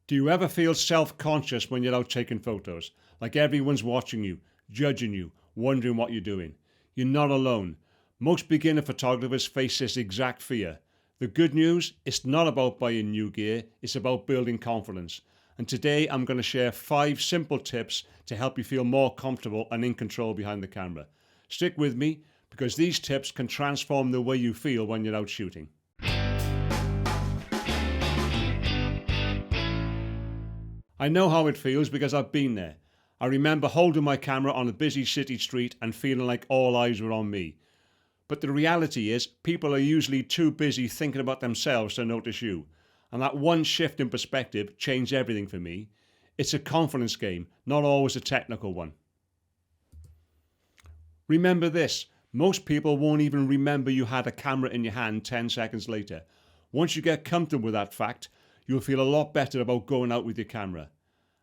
Do you ever feel self-conscious when you're out taking photos? Like everyone's watching you, judging you, wondering what you're doing? You're not alone. Most beginner photographers face this exact fear. The good news, it's not about buying new gear, it's about building confidence. And today I'm going to share 5 simple tips to help you feel more comfortable and in control behind the camera. Stick with me, because these tips can transform the way you feel when you're out shooting. I know how it feels because I've been there. I remember holding my camera on a busy city street and feeling like all eyes were on me. But the reality is, people are usually too busy thinking about themselves to notice you. And that one shift in perspective changed everything for me. It's a confidence game, not always a technical one. Remember this, most people won't even remember you had a camera in your hand 10 seconds later. Once you get comfortable with that fact, you'll feel a lot better about going out with your camera.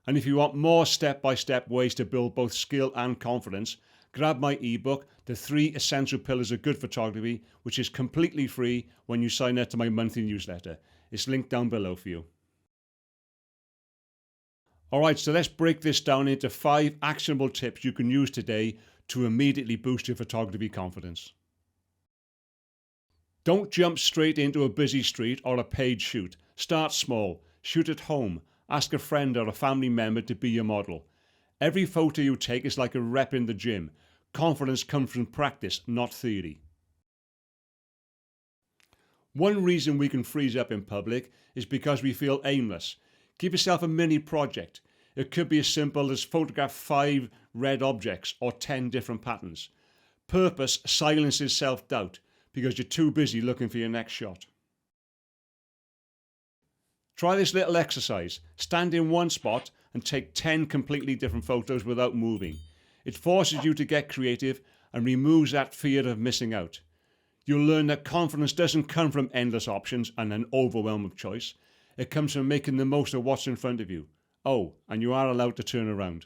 And if you want more step-by-step ways to build both skill and confidence, grab my ebook, The 3 Essential Pillars of Good Photography, which is completely free when you sign up to my monthly newsletter. It's linked down below for you. Alright, so let's break this down into 5 actionable tips you can use today to immediately boost your photography confidence. Don't jump straight into a busy street or a paid shoot. Start small. Shoot at home. Ask a friend or a family member to be your model. Every photo you take is like a rep in the gym. Confidence comes from practice, not theory. One reason we can freeze up in public is because we feel aimless. Give yourself a mini project. It could be as simple as photograph 5 red objects or 10 different patterns. Purpose silences self-doubt because you're too busy looking for your next shot. Try this little exercise. Stand in one spot and take 10 completely different photos without moving. It forces you to get creative and removes that fear of missing out. You'll learn that confidence doesn't come from endless options and an overwhelm of choice. It comes from making the most of what's in front of you. Oh, and you are allowed to turn around.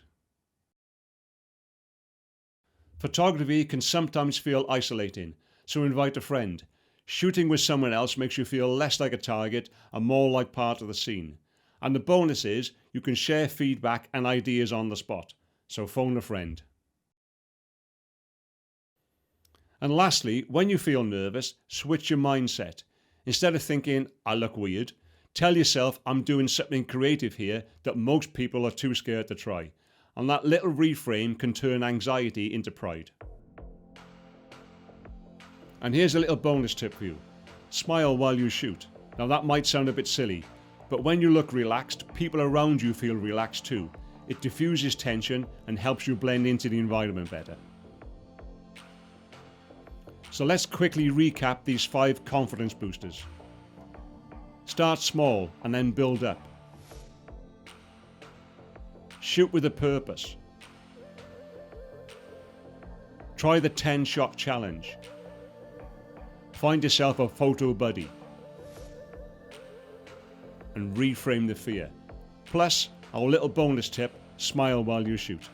Photography can sometimes feel isolating, so invite a friend. Shooting with someone else makes you feel less like a target and more like part of the scene. And the bonus is you can share feedback and ideas on the spot. So phone a friend. And lastly, when you feel nervous, switch your mindset. Instead of thinking, I look weird, tell yourself I'm doing something creative here that most people are too scared to try. And that little reframe can turn anxiety into pride. And here's a little bonus tip for you. Smile while you shoot. Now that might sound a bit silly, but when you look relaxed, people around you feel relaxed too. It diffuses tension and helps you blend into the environment better. So let's quickly recap these 5 confidence boosters. Start small and then build up. Shoot with a purpose. Try the 10-shot challenge. Find yourself a photo buddy. And reframe the fear. Plus, our little bonus tip, smile while you shoot.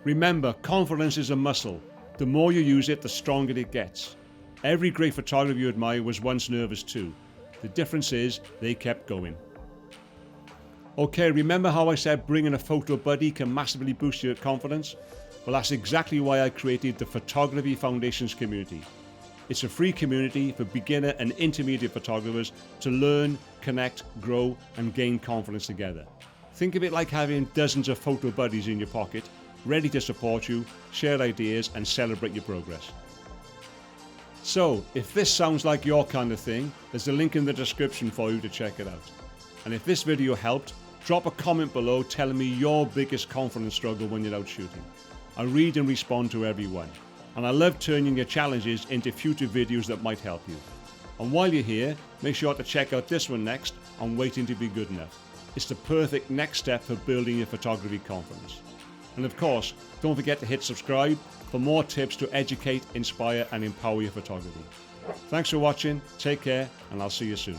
Remember, confidence is a muscle. The more you use it, the stronger it gets. Every great photographer you admire was once nervous too. The difference is, they kept going. Okay, remember how I said bringing a photo buddy can massively boost your confidence? Well, that's exactly why I created the Photography Foundation's community. It's a free community for beginner and intermediate photographers to learn, connect, grow, and gain confidence together. Think of it like having dozens of photo buddies in your pocket, ready to support you, share ideas, and celebrate your progress. So, if this sounds like your kind of thing, there's a link in the description for you to check it out. And if this video helped, drop a comment below telling me your biggest confidence struggle when you're out shooting. I read and respond to everyone. And I love turning your challenges into future videos that might help you. And while you're here, make sure to check out this one next on Waiting to Be Good Enough. It's the perfect next step for building your photography confidence. And of course, don't forget to hit subscribe for more tips to educate, inspire, and empower your photography. Thanks for watching, take care, and I'll see you soon.